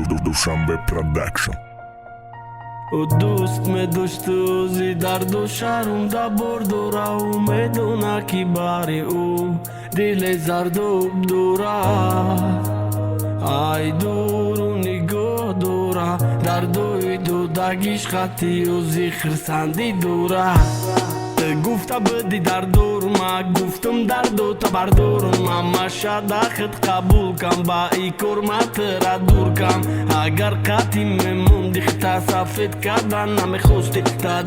Dushanbe Production. O dost me doshtozi dar dosharum da bordora u me dona kibari u dile zardo dora ay duru nigo dora dar doido dagish khati u zikhr sandi dora گفتم بدی در دور ما گفتم در دو تا بردور ما مشادا خد قبول کم با ای کرمت را دور کم اگر قطی میموندی خطا سفید کردن نمیخواستی تا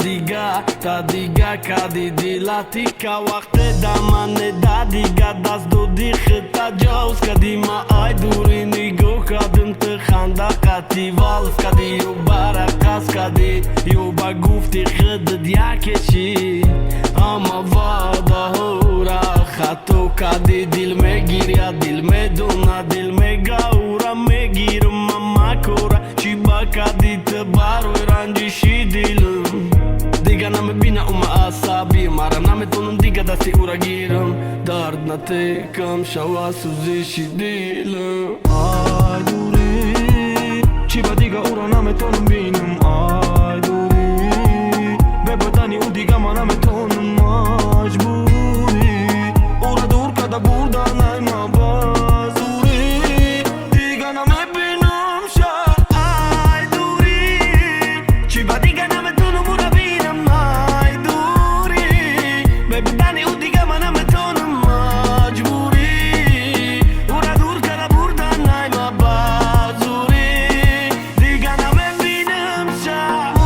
دیگه کدی دیلاتی که وقت دامن دا دیگه دست دودی خطا جاوز کدی ما ای دوری نگو کدم تو خنده قطی والف کدی یو برقص کدی یو با گفتی خدد یکشی اما وادا هورا خطو کدی دل میگیری دل میدونه دل میگاورا میگیرم ماما کورا چی با کدی تباروی رنجشی دلم دیگه نمیبینه اما عصبی مرا نمیتونم دیگه دستی او را گیرم درد نتکم شوا سوزشی دلم آی دوری چی با دیگه او را نمیتونم بینم آی دوری به بدنی او دیگه ما نمیتونم مجبوری او را دور کده بردن ای ما بازوری دیگه نمیبینم شد آی دوری چی با دیگه نمیتونم او را بینم آی دوری به بدنی او دیگه ما نمیتونم مجبوری او را دور کده بردن ای ما بازوری دیگه نمیبینم شد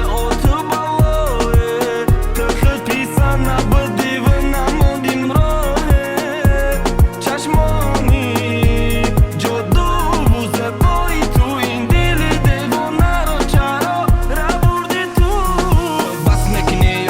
اوتو بالوه تخت پیسان نبودی و نموندیم راه چشمانی جدو و زبایی تو این دل دیوانه رو چرا را بردی تو بس نکنی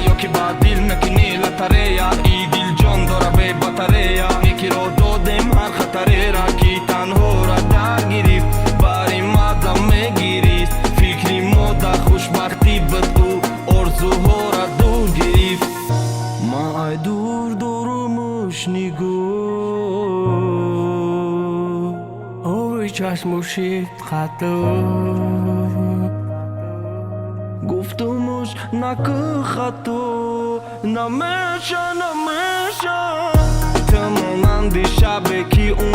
یا که با دل نکنی لطره یا ای دل جان داره به بطره یا یکی رو دادم هر خطره را کی تنها را در گریفت باری مادم میگیریست فکری مودا خوشبختی به تو ارزوها را دور گریفت ما ای دور دورمش نگو اوی چشموشید خطو گفتمش نکه خطو نمیشه تو مانند شبه کی اون